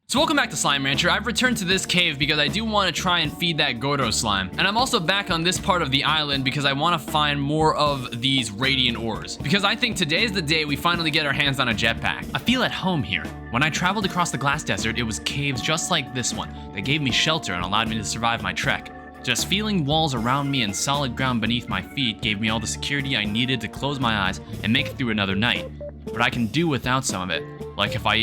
So welcome back to Slime Rancher. I've returned to this cave because I do want to try and feed that Gordo slime. And I'm also back on this part of the island because I want to find more of these radiant ores. Because I think today is the day we finally get our hands on a jetpack. I feel at home here. When I traveled across the glass desert, it was caves just like this one that gave me shelter and allowed me to survive my trek. Just feeling walls around me and solid ground beneath my feet gave me all the security I needed to close my eyes and make it through another night. But I can do without some of it. Like if I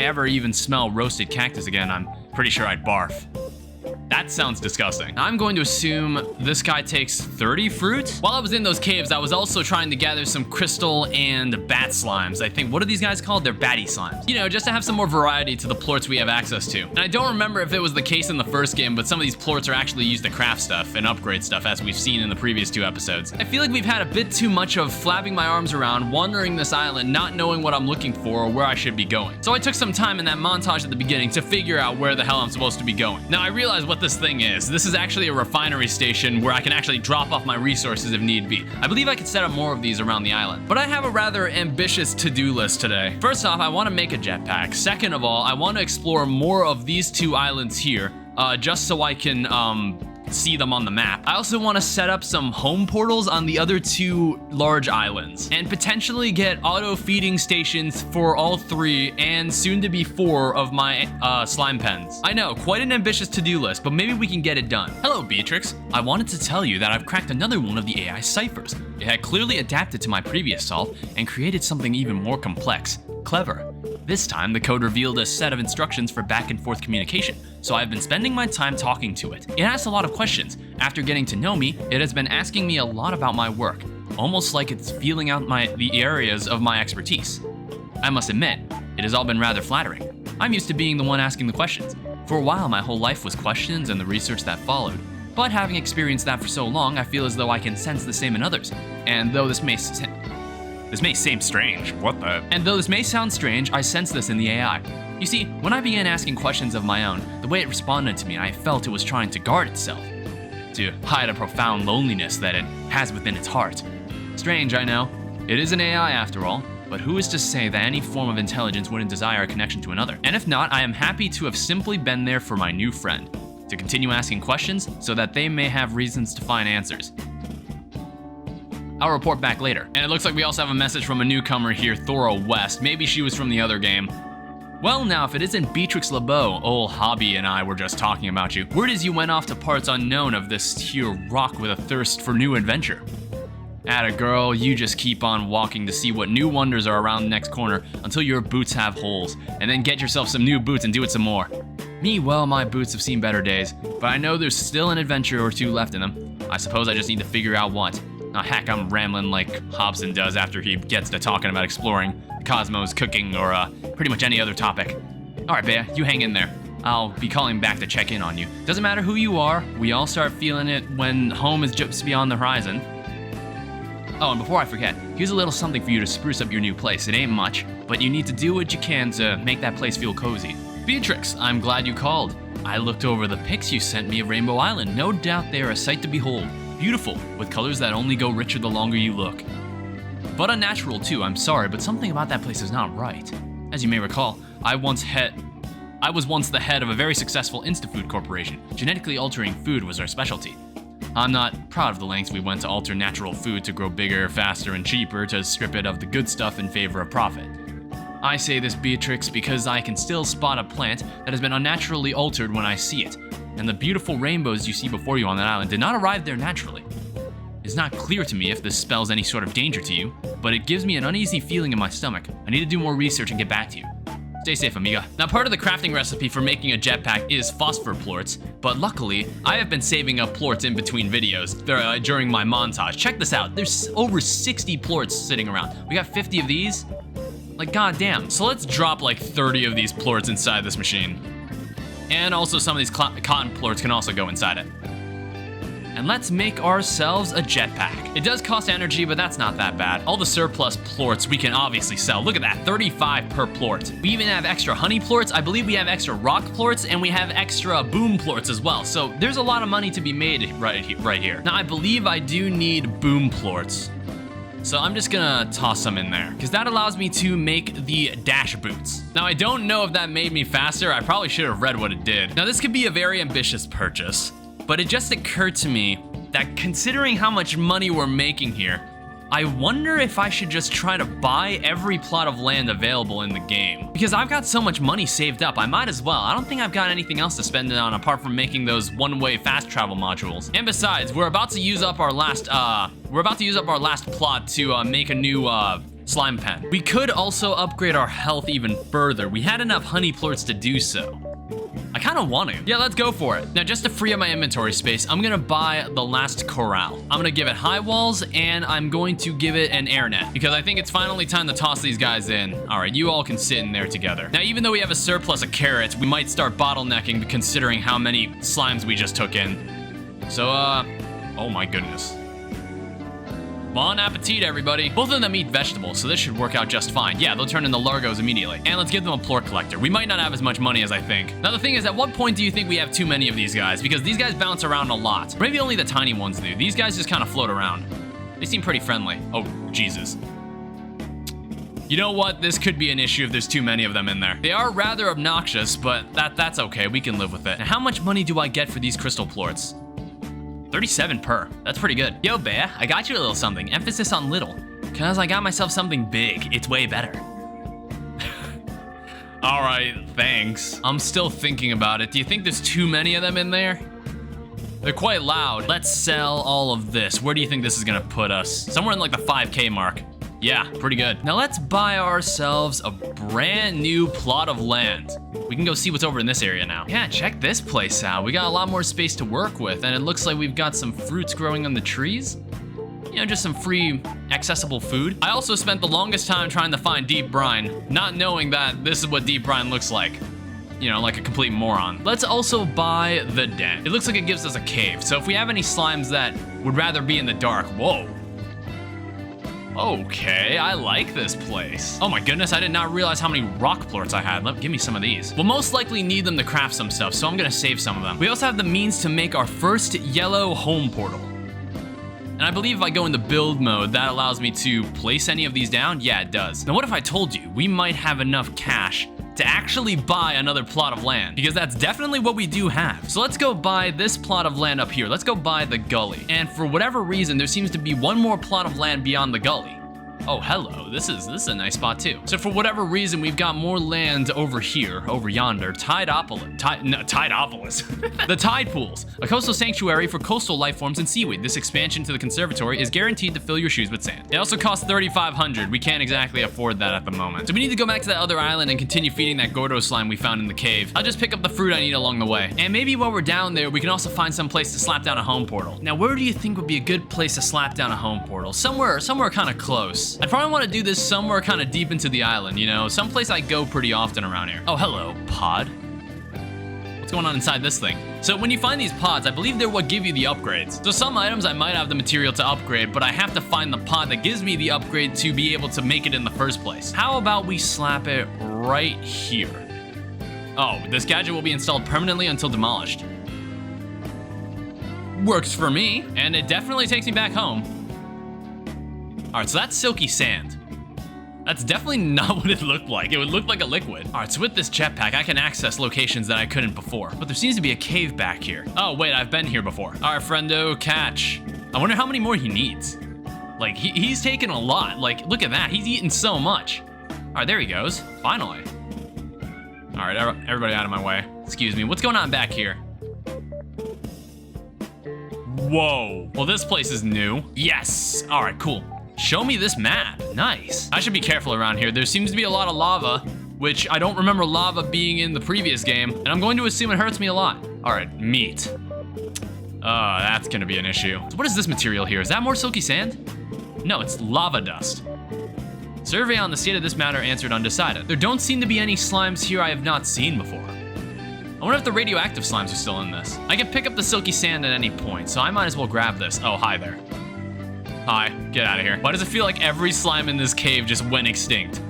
ever even smell roasted cactus again, I'm pretty sure I'd barf. That sounds disgusting. I'm going to assume this guy takes 30 fruit. While I was in those caves, I was also trying to gather some crystal and bat slimes. I think, what are these guys called? They're batty slimes. You know, just to have some more variety to the plorts we have access to. And I don't remember if it was the case in the first game, but some of these plorts are actually used to craft stuff and upgrade stuff, as we've seen in the previous 2 episodes. I feel like we've had a bit too much of flapping my arms around, wandering this island, not knowing what I'm looking for or where I should be going. So I took some time in that montage at the beginning to figure out where the hell I'm supposed to be going. Now I realize what this thing is. This is actually a refinery station where I can actually drop off my resources if need be. I believe I could set up more of these around the island. But I have a rather ambitious to-do list today. First off, I want to make a jetpack. Second of all, I want to explore more of these 2 islands here, just so I can see them on the map. I also want to set up some home portals on the other 2 large islands and potentially get auto feeding stations for all 3 and soon to be 4 of my slime pens. I know, quite an ambitious to-do list, but maybe we can get it done. Hello, Beatrix. I wanted to tell you that I've cracked another one of the AI ciphers. It had clearly adapted to my previous solve and created something even more complex. Clever. This time, the code revealed a set of instructions for back and forth communication, so I've been spending my time talking to it. It asks a lot of questions. After getting to know me, it has been asking me a lot about my work, almost like it's feeling out the areas of my expertise. I must admit, it has all been rather flattering. I'm used to being the one asking the questions. For a while, my whole life was questions and the research that followed, but having experienced that for so long, I feel as though I can sense the same in others. And though this may seem strange. What the? And though this may sound strange, I sense this in the AI. You see, when I began asking questions of my own, the way it responded to me, I felt it was trying to guard itself, to hide a profound loneliness that it has within its heart. Strange, I know. It is an AI after all, but who is to say that any form of intelligence wouldn't desire a connection to another? And if not, I am happy to have simply been there for my new friend, to continue asking questions so that they may have reasons to find answers. I'll report back later. And it looks like we also have a message from a newcomer here, Thora West. Maybe she was from the other game. Well, now, if it isn't Beatrix LeBeau, old Hobby and I were just talking about you. Word is you went off to parts unknown of this here rock with a thirst for new adventure. Atta girl, you just keep on walking to see what new wonders are around the next corner until your boots have holes, and then get yourself some new boots and do it some more. Me, well, my boots have seen better days, but I know there's still an adventure or 2 left in them. I suppose I just need to figure out what. Now, heck, I'm rambling like Hobson does after he gets to talking about exploring, the cosmos, cooking, or pretty much any other topic. Alright, Bea, you hang in there. I'll be calling back to check in on you. Doesn't matter who you are, we all start feeling it when home is just beyond the horizon. Oh, and before I forget, here's a little something for you to spruce up your new place. It ain't much, but you need to do what you can to make that place feel cozy. Beatrix, I'm glad you called. I looked over the pics you sent me of Rainbow Island. No doubt they are a sight to behold. Beautiful, with colors that only go richer the longer you look. But unnatural too, I'm sorry, but something about that place is not right. As you may recall, I was once the head of a very successful Instafood corporation. Genetically altering food was our specialty. I'm not proud of the lengths we went to alter natural food to grow bigger, faster, and cheaper to strip it of the good stuff in favor of profit. I say this, Beatrix, because I can still spot a plant that has been unnaturally altered when I see it, and the beautiful rainbows you see before you on that island did not arrive there naturally. It's not clear to me if this spells any sort of danger to you, but it gives me an uneasy feeling in my stomach. I need to do more research and get back to you. Stay safe, amiga. Now, part of the crafting recipe for making a jetpack is phosphor plorts, but luckily, I have been saving up plorts in between videos during my montage. Check this out. There's over 60 plorts sitting around. We got 50 of these. Like, goddamn. So let's drop like 30 of these plorts inside this machine. And also some of these cotton plorts can also go inside it. And let's make ourselves a jetpack. It does cost energy, but that's not that bad. All the surplus plorts we can obviously sell. Look at that, 35 per plort. We even have extra honey plorts. I believe we have extra rock plorts, and we have extra boom plorts as well. So there's a lot of money to be made right here. Now, I believe I do need boom plorts. So I'm just gonna toss some in there because that allows me to make the dash boots. Now, I don't know if that made me faster. I probably should have read what it did. Now, this could be a very ambitious purchase, but it just occurred to me that considering how much money we're making here, I wonder if I should just try to buy every plot of land available in the game. Because I've got so much money saved up, I might as well. I don't think I've got anything else to spend it on apart from making those one-way fast travel modules. And besides, we're about to use up our last plot to make a new slime pen. We could also upgrade our health even further. We had enough honey plorts to do so. I kind of want to. Yeah, let's go for it. Now, just to free up my inventory space, I'm gonna buy the last corral. I'm gonna give it high walls, and I'm going to give it an air net, because I think it's finally time to toss these guys in. All right, you all can sit in there together. Now, even though we have a surplus of carrots, we might start bottlenecking considering how many slimes we just took in. So, oh my goodness. Bon appetit, everybody. Both of them eat vegetables, so this should work out just fine. Yeah, they'll turn into Largos immediately. And let's give them a plort collector. We might not have as much money as I think. Now, the thing is, at what point do you think we have too many of these guys? Because these guys bounce around a lot. Maybe only the tiny ones do. These guys just kind of float around. They seem pretty friendly. Oh, Jesus. You know what? This could be an issue if there's too many of them in there. They are rather obnoxious, but that's okay. We can live with it. Now, how much money do I get for these crystal plorts? 37 per. That's pretty good. Yo, Bear, I got you a little something. Emphasis on little. Cause I got myself something big. It's way better. All right, thanks. I'm still thinking about it. Do you think there's too many of them in there? They're quite loud. Let's sell all of this. Where do you think this is gonna put us? Somewhere in like the 5K mark. Yeah, pretty good. Now let's buy ourselves a brand new plot of land. We can go see what's over in this area now. Yeah, check this place out. We got a lot more space to work with, and it looks like we've got some fruits growing on the trees. You know, just some free, accessible food. I also spent the longest time trying to find deep brine, not knowing that this is what deep brine looks like. You know, like a complete moron. Let's also buy the den. It looks like it gives us a cave, so if we have any slimes that would rather be in the dark, whoa. Okay, I like this place. Oh my goodness, I did not realize how many rock plorts I had. Give me some of these. We'll most likely need them to craft some stuff, so I'm gonna save some of them. We also have the means to make our first yellow home portal. And I believe if I go into build mode, that allows me to place any of these down. Yeah, it does. Now, what if I told you we might have enough cash to actually buy another plot of land? Because that's definitely what we do have. So let's go buy this plot of land up here. Let's go buy the gully. And for whatever reason, there seems to be one more plot of land beyond the gully. Oh, hello. This is a nice spot too. So for whatever reason, we've got more land over here, over yonder. Tideopolis. The tide pools, a coastal sanctuary for coastal life forms and seaweed. This expansion to the conservatory is guaranteed to fill your shoes with sand. It also costs 3,500. We can't exactly afford that at the moment. So we need to go back to that other island and continue feeding that Gordo slime we found in the cave. I'll just pick up the fruit I need along the way. And maybe while we're down there, we can also find some place to slap down a home portal. Now, where do you think would be a good place to slap down a home portal? Somewhere kind of close. I'd probably want to do this somewhere kind of deep into the island, you know? Someplace I go pretty often around here. Oh, hello, pod. What's going on inside this thing? So when you find these pods, I believe they're what give you the upgrades. So some items I might have the material to upgrade, but I have to find the pod that gives me the upgrade to be able to make it in the first place. How about we slap it right here? Oh, this gadget will be installed permanently until demolished. Works for me, and it definitely takes me back home. All right, so that's silky sand. That's definitely not what it looked like. It would look like a liquid. All right, so with this jetpack, I can access locations that I couldn't before. But there seems to be a cave back here. Oh, wait, I've been here before. All right, friendo, catch. I wonder how many more he needs. Like, he's taking a lot. Like, look at that. He's eating so much. All right, there he goes. Finally. All right, everybody out of my way. Excuse me. What's going on back here? Whoa. Well, this place is new. Yes. All right, cool. Show me this map. Nice. I should be careful around here. There seems to be a lot of lava, which I don't remember lava being in the previous game, and I'm going to assume it hurts me a lot. All right, meat. That's gonna be an issue. So what is this material here? Is that more silky sand? No, it's lava dust. Survey on the state of this matter answered undecided. There don't seem to be any slimes here I have not seen before. I wonder if the radioactive slimes are still in this. I can pick up the silky sand at any point, so I might as well grab this. Oh, hi there. Hi, get out of here. Why does it feel like every slime in this cave just went extinct?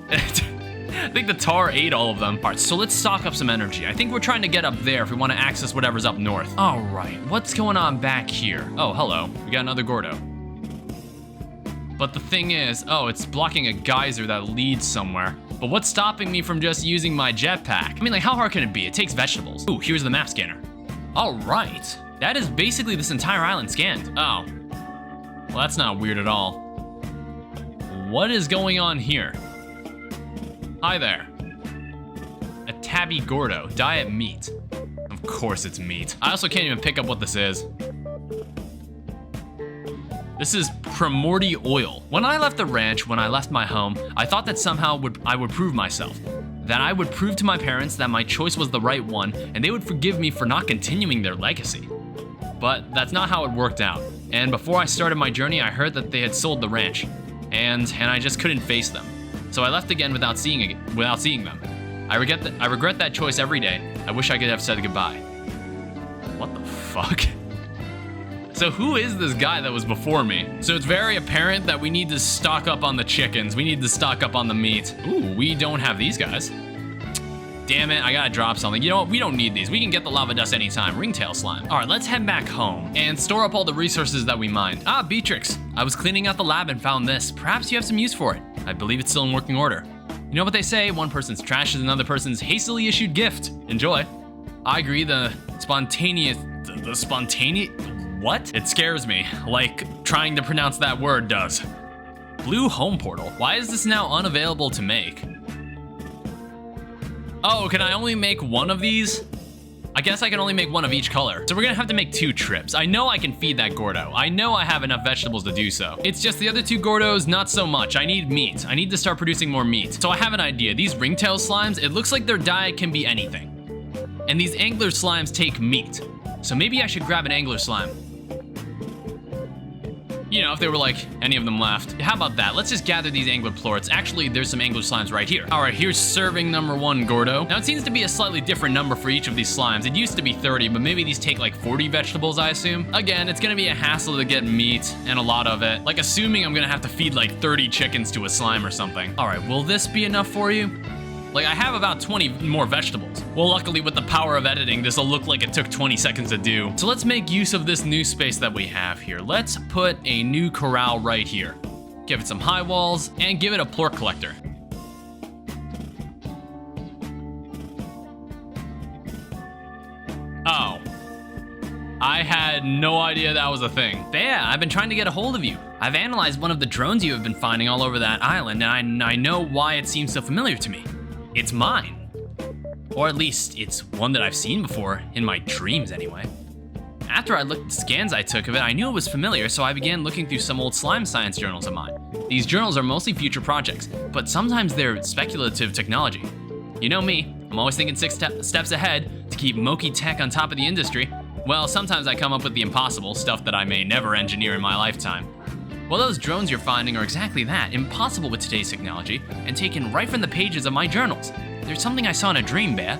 I think the tar ate all of them. All right, so let's stock up some energy. I think we're trying to get up there if we want to access whatever's up north. All right, what's going on back here? Oh, hello. We got another Gordo. But the thing is, oh, it's blocking a geyser that leads somewhere. But what's stopping me from just using my jetpack? I mean, like, how hard can it be? It takes vegetables. Ooh, here's the map scanner. All right. That is basically this entire island scanned. Oh. Well, that's not weird at all. What is going on here? Hi there. A tabby gordo, diet meat. Of course it's meat. I also can't even pick up what this is. This is primordial oil. When I left the ranch, when I left my home, I thought that somehow I would prove myself. That I would prove to my parents that my choice was the right one, and they would forgive me for not continuing their legacy. But that's not how it worked out. And before I started my journey, I heard that they had sold the ranch, and I just couldn't face them. So I left again without seeing them. I regret that choice every day. I wish I could have said goodbye. What the fuck? So who is this guy that was before me? So it's very apparent that we need to stock up on the chickens. We need to stock up on the meat. Ooh, we don't have these guys. Damn it, I gotta drop something. You know what, we don't need these. We can get the lava dust anytime. Ringtail slime. All right, let's head back home and store up all the resources that we mined. Ah, Beatrix, I was cleaning out the lab and found this. Perhaps you have some use for it. I believe it's still in working order. You know what they say, one person's trash is another person's hastily issued gift. Enjoy. I agree, the spontaneous, what? It scares me, like trying to pronounce that word does. Blue home portal. Why is this now unavailable to make? Oh, can I only make one of these? I guess I can only make one of each color. So we're gonna have to make 2 trips. I know I can feed that Gordo. I know I have enough vegetables to do so. It's just the other 2 Gordos, not so much. I need meat. I need to start producing more meat. So I have an idea. These ringtail slimes, it looks like their diet can be anything. And these angler slimes take meat. So maybe I should grab an angler slime. You know, if there were like any of them left. How about that? Let's just gather these angler plorts. Actually, there's some angler slimes right here. All right, here's serving number 1, Gordo. Now it seems to be a slightly different number for each of these slimes. It used to be 30, but maybe these take like 40 vegetables, I assume. Again, it's gonna be a hassle to get meat and a lot of it. Like assuming I'm gonna have to feed like 30 chickens to a slime or something. All right, will this be enough for you? Like, I have about 20 more vegetables. Well, luckily with the power of editing, this'll look like it took 20 seconds to do. So let's make use of this new space that we have here. Let's put a new corral right here. Give it some high walls, and give it a plort collector. Oh. I had no idea that was a thing. But yeah, I've been trying to get a hold of you. I've analyzed one of the drones you have been finding all over that island, and I know why it seems so familiar to me. It's mine. Or at least, it's one that I've seen before, in my dreams anyway. After I looked at the scans I took of it, I knew it was familiar, so I began looking through some old slime science journals of mine. These journals are mostly future projects, but sometimes they're speculative technology. You know me, I'm always thinking 6 steps ahead to keep Moki Tech on top of the industry. Well, sometimes I come up with the impossible, stuff that I may never engineer in my lifetime. Well, those drones you're finding are exactly that, impossible with today's technology, and taken right from the pages of my journals. There's something I saw in a dream, Bear.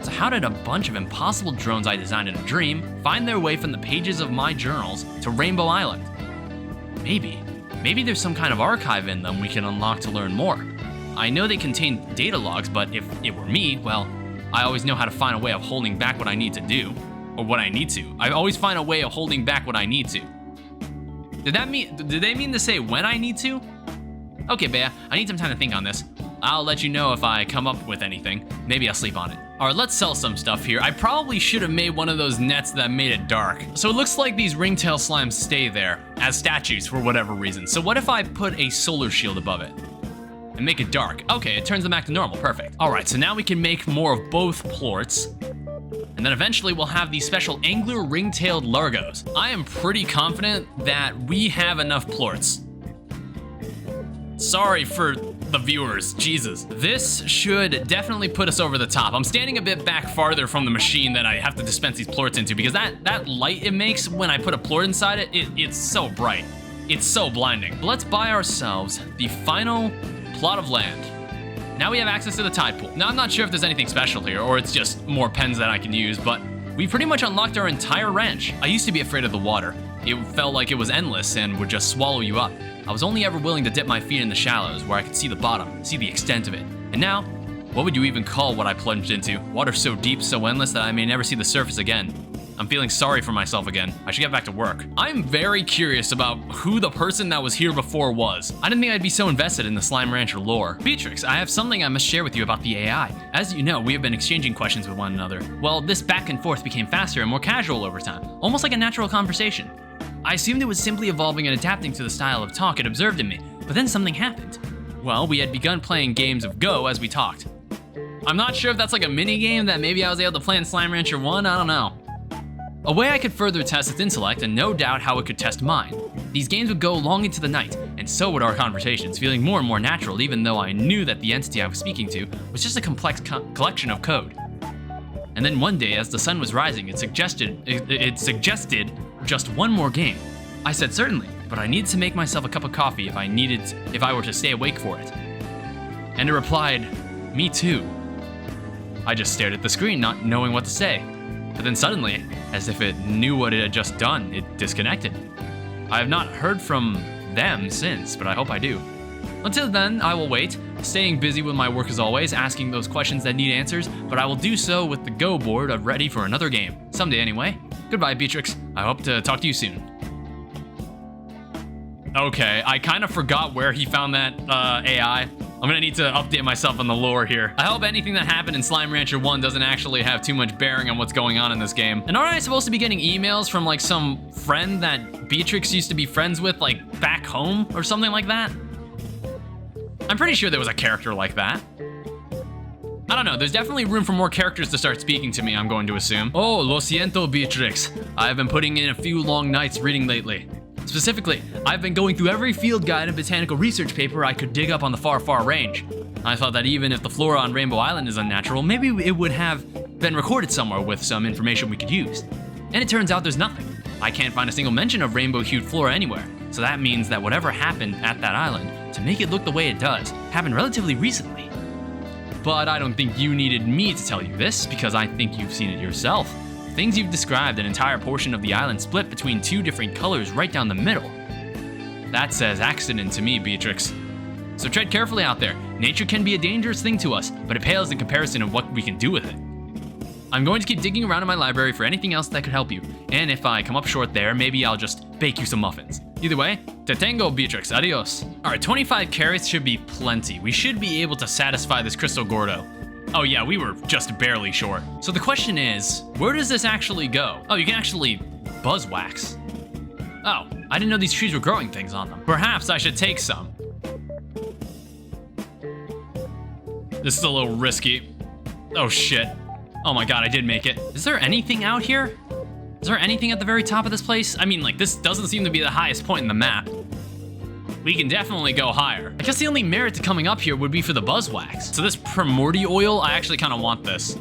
So how did a bunch of impossible drones I designed in a dream find their way from the pages of my journals to Rainbow Island? Maybe there's some kind of archive in them we can unlock to learn more. I know they contain data logs, but if it were me, well, I always know how to find a way of holding back what I need to do. Or what I need to. I always find a way of holding back what I need to. Did they mean to say when I need to? Okay, Bea, I need some time to think on this. I'll let you know if I come up with anything. Maybe I'll sleep on it. All right, let's sell some stuff here. I probably should have made one of those nets that made it dark. So it looks like these ringtail slimes stay there as statues for whatever reason. So what if I put a solar shield above it and make it dark? Okay, it turns them back to normal, perfect. All right, so now we can make more of both plorts. And then eventually we'll have these special angler ring-tailed largos. I am pretty confident that we have enough plorts. Sorry for the viewers, Jesus. This should definitely put us over the top. I'm standing a bit back farther from the machine that I have to dispense these plorts into because that light it makes when I put a plort inside it, it's so bright. It's so blinding. Let's buy ourselves the final plot of land. Now we have access to the tide pool. Now I'm not sure if there's anything special here or it's just more pens that I can use, but we pretty much unlocked our entire ranch. I used to be afraid of the water. It felt like it was endless and would just swallow you up. I was only ever willing to dip my feet in the shallows where I could see the bottom, see the extent of it. And now, what would you even call what I plunged into? Water so deep, so endless that I may never see the surface again. I'm feeling sorry for myself again. I should get back to work. I'm very curious about who the person that was here before was. I didn't think I'd be so invested in the Slime Rancher lore. Beatrix, I have something I must share with you about the AI. As you know, we have been exchanging questions with one another. Well, this back and forth became faster and more casual over time, almost like a natural conversation. I assumed it was simply evolving and adapting to the style of talk it observed in me, but then something happened. Well, we had begun playing games of Go as we talked. I'm not sure if that's like a mini game that maybe I was able to play in Slime Rancher 1, I don't know. A way I could further test its intellect, and no doubt how it could test mine. These games would go long into the night, and so would our conversations, feeling more and more natural even though I knew that the entity I was speaking to was just a complex collection of code. And then one day, as the sun was rising, it suggested just one more game. I said certainly, but I needed to make myself a cup of coffee if I were to stay awake for it. And it replied, "Me too." I just stared at the screen, not knowing what to say. But then suddenly, as if it knew what it had just done, it disconnected. I have not heard from them since, but I hope I do. Until then, I will wait, staying busy with my work as always, asking those questions that need answers, but I will do so with the Go board ready for another game. Someday anyway. Goodbye, Beatrix. I hope to talk to you soon. Okay, I kind of forgot where he found that AI. I'm gonna need to update myself on the lore here. I hope anything that happened in Slime Rancher 1 doesn't actually have too much bearing on what's going on in this game. And aren't I supposed to be getting emails from like some friend that Beatrix used to be friends with like back home or something like that? I'm pretty sure there was a character like that. I don't know, there's definitely room for more characters to start speaking to me, I'm going to assume. Oh, lo siento, Beatrix. I have been putting in a few long nights reading lately. Specifically, I've been going through every field guide and botanical research paper I could dig up on the far, far range. I thought that even if the flora on Rainbow Island is unnatural, maybe it would have been recorded somewhere with some information we could use. And it turns out there's nothing. I can't find a single mention of rainbow-hued flora anywhere, so that means that whatever happened at that island, to make it look the way it does, happened relatively recently. But I don't think you needed me to tell you this, because I think you've seen it yourself. Things you've described, an entire portion of the island split between two different colors right down the middle. That says accident to me, Beatrix. So tread carefully out there. Nature can be a dangerous thing to us, but it pales in comparison of what we can do with it. I'm going to keep digging around in my library for anything else that could help you, and if I come up short there, maybe I'll just bake you some muffins. Either way, te tengo, Beatrix. Adios. Alright, 25 carrots should be plenty. We should be able to satisfy this Crystal Gordo. Oh yeah, we were just barely short. So the question is, where does this actually go? Oh, you can actually buzzwax. Oh, I didn't know these trees were growing things on them. Perhaps I should take some. This is a little risky. Oh shit. Oh my god, I did make it. Is there anything out here? Is there anything at the very top of this place? I mean, like, this doesn't seem to be the highest point in the map. We can definitely go higher. I guess the only merit to coming up here would be for the buzzwax. So this Primordi oil, I actually kind of want this.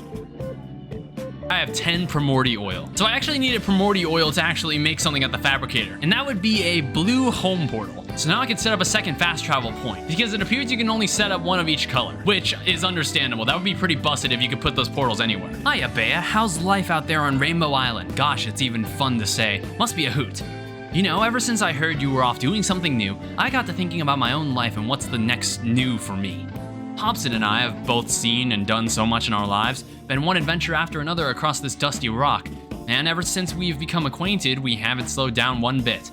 I have 10 Primordi oil. So I actually need a Primordi oil to actually make something at the fabricator. And that would be a blue home portal. So now I can set up a second fast travel point, because it appears you can only set up one of each color, which is understandable. That would be pretty busted if you could put those portals anywhere. Hiya, Bea. How's life out there on Rainbow Island? Gosh, it's even fun to say. Must be a hoot. You know, ever since I heard you were off doing something new, I got to thinking about my own life and what's the next new for me. Hobson and I have both seen and done so much in our lives, been one adventure after another across this dusty rock, and ever since we've become acquainted, we haven't slowed down one bit.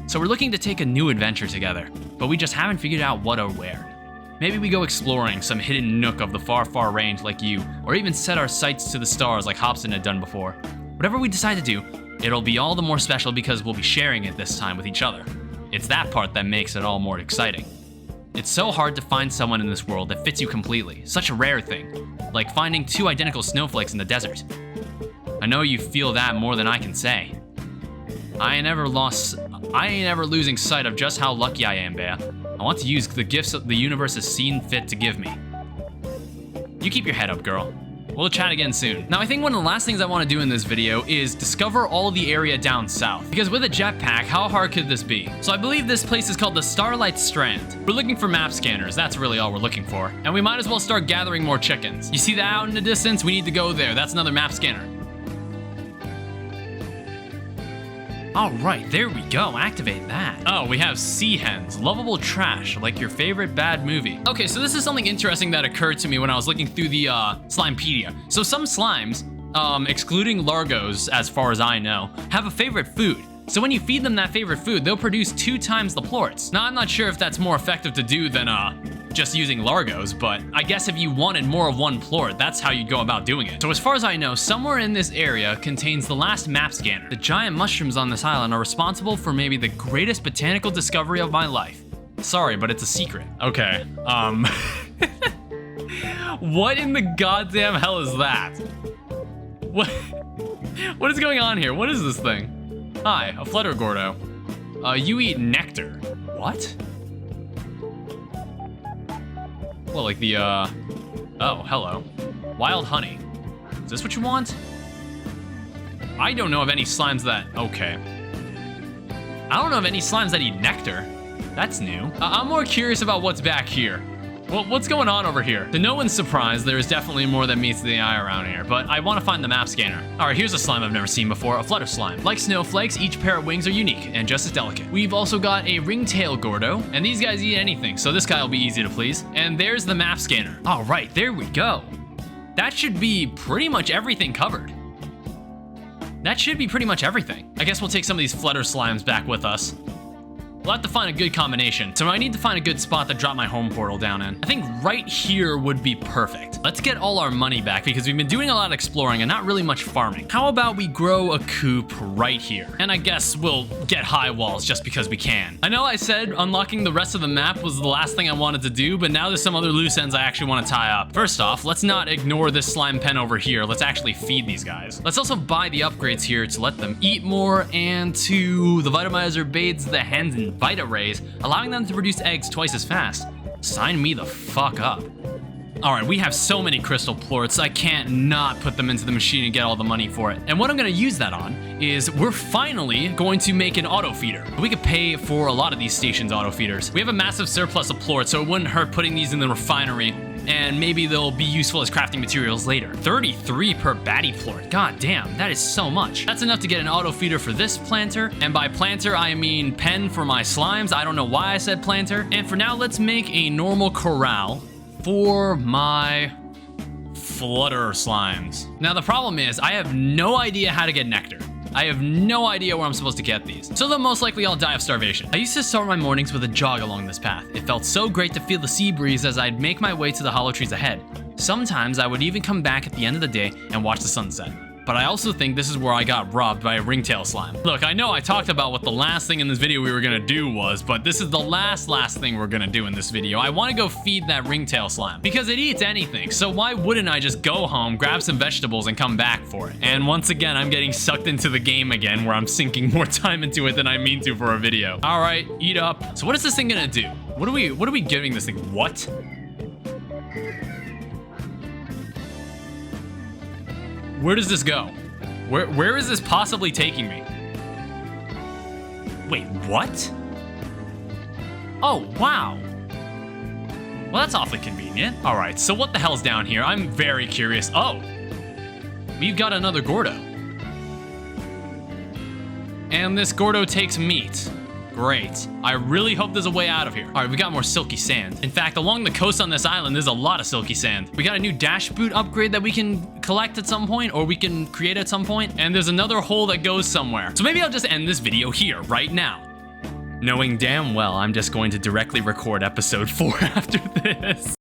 So we're looking to take a new adventure together, but we just haven't figured out what or where. Maybe we go exploring some hidden nook of the far, far range like you, or even set our sights to the stars like Hobson had done before. Whatever we decide to do, it'll be all the more special because we'll be sharing it this time with each other. It's that part that makes it all more exciting. It's so hard to find someone in this world that fits you completely, such a rare thing, like finding two identical snowflakes in the desert. I know you feel that more than I can say. I ain't ever losing sight of just how lucky I am, Bea. I want to use the gifts that the universe has seen fit to give me. You keep your head up, girl. We'll chat again soon. Now, I think one of the last things I want to do in this video is discover all the area down south. Because with a jetpack, how hard could this be? So I believe this place is called the Starlight Strand. We're looking for map scanners. That's really all we're looking for. And we might as well start gathering more chickens. You see that out in the distance? We need to go there. That's another map scanner. All right, there we go. Activate that. Oh, we have sea hens, lovable trash, like your favorite bad movie. Okay, so this is something interesting that occurred to me when I was looking through the Slimepedia. So some slimes excluding Largos, as far as I know, have a favorite food. So when you feed them that favorite food, they'll produce 2 times the plorts. Now, I'm not sure if that's more effective to do than just using Largos, but I guess if you wanted more of one plort, that's how you'd go about doing it. So as far as I know, somewhere in this area contains the last map scanner. The giant mushrooms on this island are responsible for maybe the greatest botanical discovery of my life. Sorry, but it's a secret. Okay, what in the goddamn hell is that? What is going on here? What is this thing? Hi, a Flutter Gordo. You eat nectar. What? Well, like the, oh, hello. Wild honey. Is this what you want? I don't know of any slimes that, okay. I don't know of any slimes that eat nectar. That's new. I'm more curious about what's back here. Well, what's going on over here? To no one's surprise, there is definitely more than meets the eye around here, but I want to find the map scanner. All right, here's a slime I've never seen before, a flutter slime. Like snowflakes, each pair of wings are unique and just as delicate. We've also got a ringtail gordo, and these guys eat anything, so this guy will be easy to please. And there's the map scanner. All right, there we go. That should be pretty much everything covered. That should be pretty much everything. I guess we'll take some of these flutter slimes back with us. We'll have to find a good combination. So I need to find a good spot to drop my home portal down in. I think right here would be perfect. Let's get all our money back because we've been doing a lot of exploring and not really much farming. How about we grow a coop right here? And I guess we'll get high walls just because we can. I know I said unlocking the rest of the map was the last thing I wanted to do, but now there's some other loose ends I actually want to tie up. First off, let's not ignore this slime pen over here. Let's actually feed these guys. Let's also buy the upgrades here to let them eat more and to the Vitamizer bathes the hens in Vita Rays, allowing them to produce eggs twice as fast. Sign me the fuck up. All right, we have so many crystal plorts, I can't not put them into the machine and get all the money for it. And what I'm gonna use that on is we're finally going to make an auto feeder. We could pay for a lot of these stations' auto feeders. We have a massive surplus of plorts, so it wouldn't hurt putting these in the refinery, and maybe they'll be useful as crafting materials later. 33 per baddie plort. God damn, that is so much. That's enough to get an auto feeder for this planter, and by planter I mean pen for my slimes. I don't know why I said planter. And for now, let's make a normal corral for my flutter slimes. Now the problem is I have no idea how to get nectar. I have no idea where I'm supposed to get these, so they'll most likely all die of starvation. I used to start my mornings with a jog along this path. It felt so great to feel the sea breeze as I'd make my way to the hollow trees ahead. Sometimes I would even come back at the end of the day and watch the sunset. But I also think this is where I got robbed by a ringtail slime. Look, I know I talked about what the last thing in this video we were gonna do was, but this is the last thing we're gonna do in this video. I wanna go feed that ringtail slime because it eats anything. So why wouldn't I just go home, grab some vegetables and come back for it? And once again, I'm getting sucked into the game again where I'm sinking more time into it than I mean to for a video. All right, eat up. So what is this thing gonna do? What are we giving this thing? What? Where does this go? Where is this possibly taking me? Wait, what? Oh, wow. Well, that's awfully convenient. All right, so what the hell's down here? I'm very curious. Oh, we've got another Gordo. And this Gordo takes meat. Great. I really hope there's a way out of here. All right, we got more silky sand. In fact, along the coast on this island, there's a lot of silky sand. We got a new dash boot upgrade that we can collect at some point, or we can create at some point. And there's another hole that goes somewhere. So maybe I'll just end this video here, right now, knowing damn well I'm just going to directly record episode 4 after this.